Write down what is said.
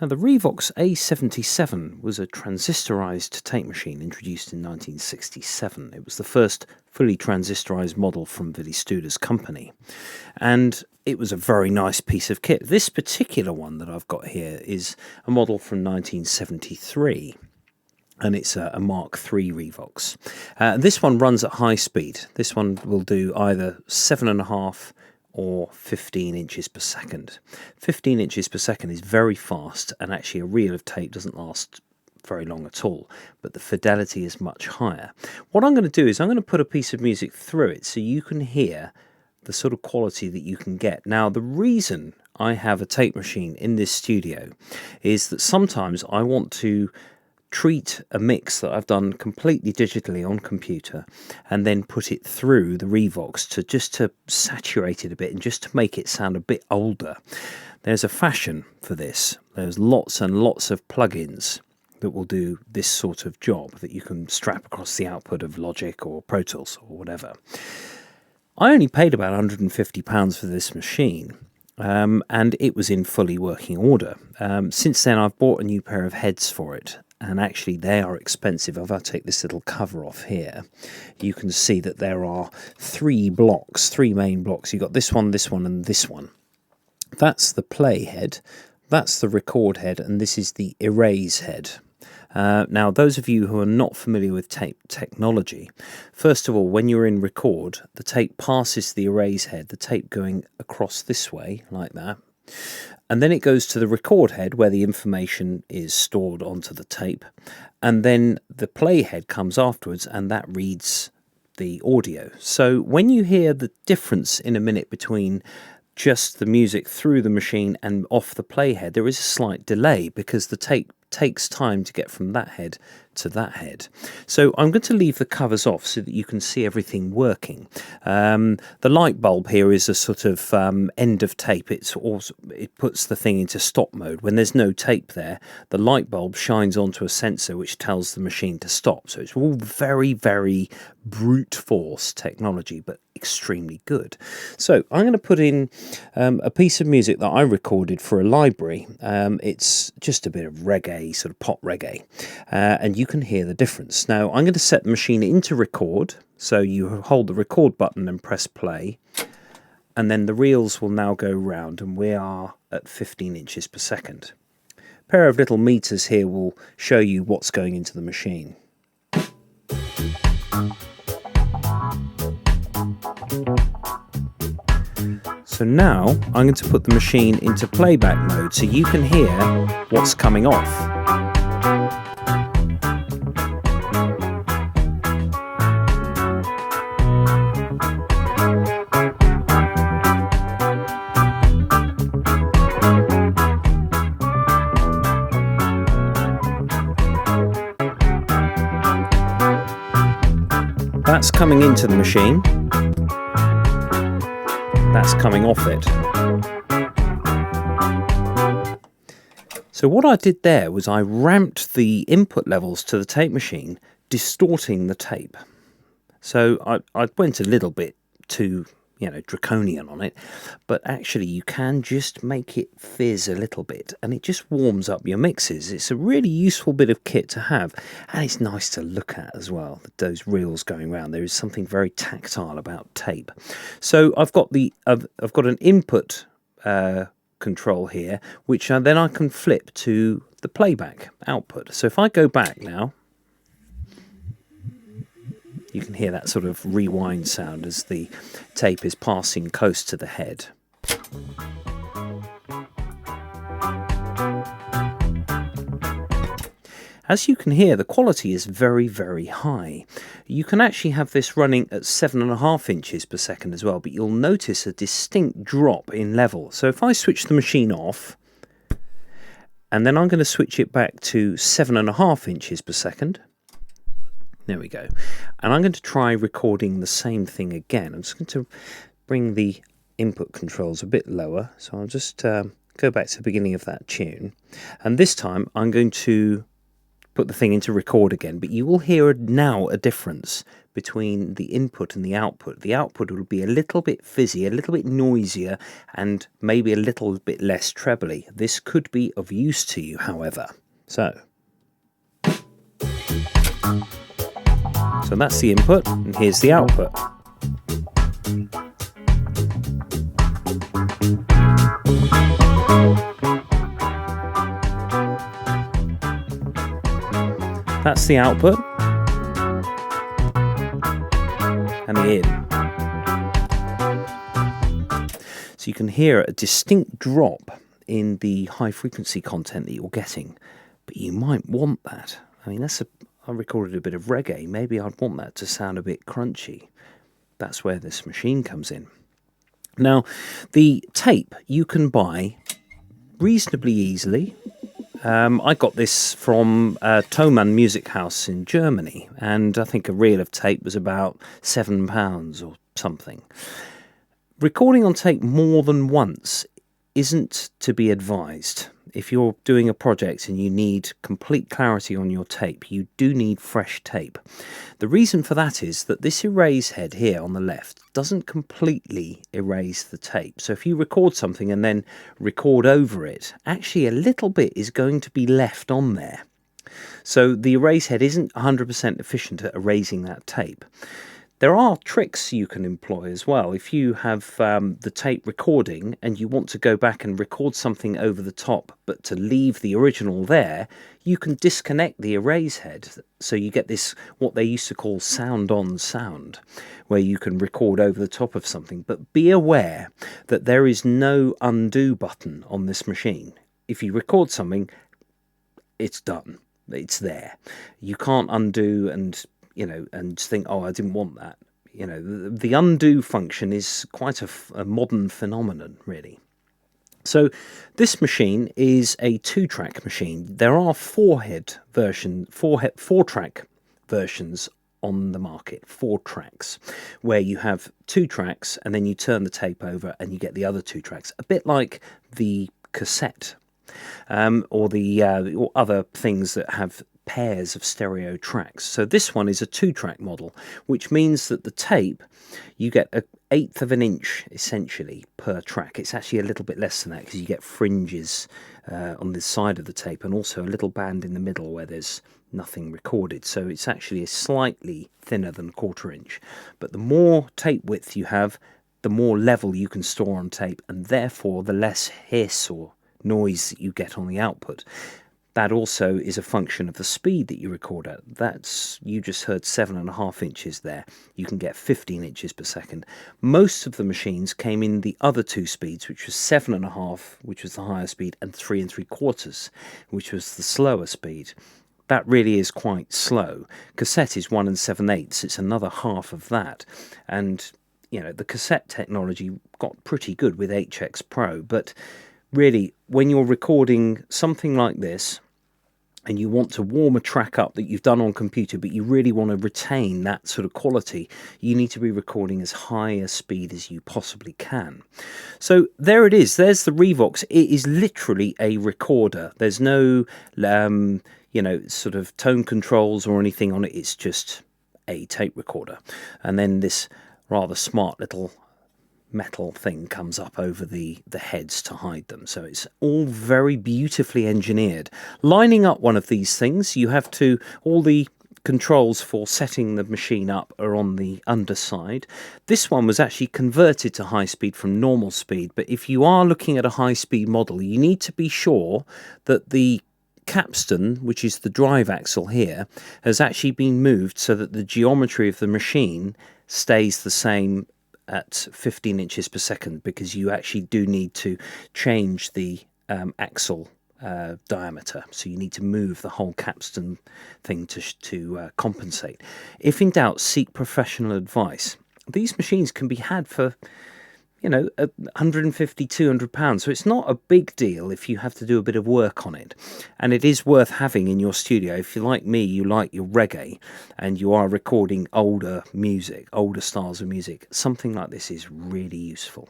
Now, the Revox A77 was a transistorized tape machine introduced in 1967. It was the first fully transistorized model from Willy Studer's company, and it was a very nice piece of kit. This particular one that I've got here is a model from 1973. And it's a Mark III Revox. This one runs at high speed. This one will do either 7.5 or 15 inches per second. 15 inches per second is very fast, and actually a reel of tape doesn't last very long at all, but the fidelity is much higher. What I'm going to do is I'm going to put a piece of music through it so you can hear the sort of quality that you can get. Now, the reason I have a tape machine in this studio is that sometimes I want to treat a mix that I've done completely digitally on computer and then put it through the Revox to saturate it a bit and just to make it sound a bit older. There's a fashion for this. There's lots and lots of plugins that will do this sort of job that you can strap across the output of Logic or Pro Tools or whatever. I only paid about £150 for this machine. And it was in fully working order. Since then I've bought a new pair of heads for it, and actually they are expensive. If I take this little cover off here, you can see that there are three main blocks. You've got this one, and this one. That's the play head, that's the record head, and this is the erase head. Now, those of you who are not familiar with tape technology, first of all, when you're in record, the tape passes the erase head, the tape going across this way, like that, and then it goes to the record head where the information is stored onto the tape, and then the play head comes afterwards, and that reads the audio. So when you hear the difference in a minute between just the music through the machine and off the play head, there is a slight delay because the tape takes time to get from that head to that head. So I'm going to leave the covers off so that you can see everything working. The light bulb here is a sort of end of tape. It puts the thing into stop mode. When there's no tape there, the light bulb shines onto a sensor which tells the machine to stop. So it's all very, very brute force technology, but extremely good. So I'm going to put in a piece of music that I recorded for a library. It's just a bit of reggae, sort of pop reggae, and you can hear the difference. Now I'm going to set the machine into record, so you hold the record button and press play, and then the reels will now go round, and we are at 15 inches per second. A pair of little meters here will show you what's going into the machine. So now I'm going to put the machine into playback mode so you can hear what's coming off. That's coming into the machine. That's coming off it. So what I did there was I ramped the input levels to the tape machine, distorting the tape. So I went a little bit too, draconian on it, but actually you can just make it fizz a little bit, and it just warms up your mixes. It's a really useful bit of kit to have, and it's nice to look at as well, those reels going around. There is something very tactile about tape. So I've got an input control here, which then I can flip to the playback output. So if I go back now, you can hear that sort of rewind sound as the tape is passing close to the head. As you can hear, the quality is very, very high. You can actually have this running at 7.5 inches per second as well, but you'll notice a distinct drop in level. So if I switch the machine off, and then I'm going to switch it back to 7.5 inches per second, there we go. And I'm going to try recording the same thing again. I'm just going to bring the input controls a bit lower. So I'll just go back to the beginning of that tune. And this time I'm going to put the thing into record again. But you will hear now a difference between the input and the output. The output will be a little bit fizzy, a little bit noisier, and maybe a little bit less trebly. This could be of use to you, however. So that's the input, and here's the output. That's the output. And the in. So you can hear a distinct drop in the high frequency content that you're getting, but you might want that. I mean, I recorded a bit of reggae. Maybe I'd want that to sound a bit crunchy. That's where this machine comes in. Now, the tape you can buy reasonably easily. I got this from Thomann Music House in Germany, and I think a reel of tape was about £7 or something. Recording on tape more than once isn't to be advised. If you're doing a project and you need complete clarity on your tape, you do need fresh tape. The reason for that is that this erase head here on the left doesn't completely erase the tape. So if you record something and then record over it, actually a little bit is going to be left on there. So the erase head isn't 100% efficient at erasing that tape. There are tricks you can employ as well. If you have the tape recording and you want to go back and record something over the top, but to leave the original there, you can disconnect the erase head. So you get this, what they used to call sound on sound, where you can record over the top of something. But be aware that there is no undo button on this machine. If you record something, it's done. It's there. You can't undo and think, oh, I didn't want that. The undo function is quite a modern phenomenon, really. So this machine is a 2-track machine. There are 4-track versions on the market, 4 tracks, where you have 2 tracks and then you turn the tape over and you get the other 2 tracks, a bit like the cassette or other things that have pairs of stereo tracks. So this one is a 2-track model, which means that the tape, you get 1/8 of an inch essentially per track. It's actually a little bit less than that because you get fringes on the side of the tape and also a little band in the middle where there's nothing recorded. So it's actually slightly thinner than 1/4 inch. But the more tape width you have, the more level you can store on tape, and therefore the less hiss or noise that you get on the output. That also is a function of the speed that you record at. You just heard 7.5 inches there. You can get 15 inches per second. Most of the machines came in the other 2 speeds, which was 7.5, which was the higher speed, and 3 3/4, which was the slower speed. That really is quite slow. Cassette is 1 7/8. It's another half of that. And, the cassette technology got pretty good with HX Pro, but really, when you're recording something like this and you want to warm a track up that you've done on computer, but you really want to retain that sort of quality, you need to be recording as high a speed as you possibly can. So there it is. There's the Revox. It is literally a recorder. There's no, sort of tone controls or anything on it. It's just a tape recorder. And then this rather smart little metal thing comes up over the heads to hide them. So it's all very beautifully engineered. Lining up one of these things, you have to, all the controls for setting the machine up are on the underside. This one was actually converted to high speed from normal speed, but if you are looking at a high speed model, you need to be sure that the capstan, which is the drive axle here, has actually been moved so that the geometry of the machine stays the same at 15 inches per second, because you actually do need to change the axle diameter. So you need to move the whole capstan thing to compensate. If in doubt, seek professional advice. These machines can be had for, £150, £200. So it's not a big deal if you have to do a bit of work on it. And it is worth having in your studio. If you're like me, you like your reggae and you are recording older music, older styles of music, something like this is really useful.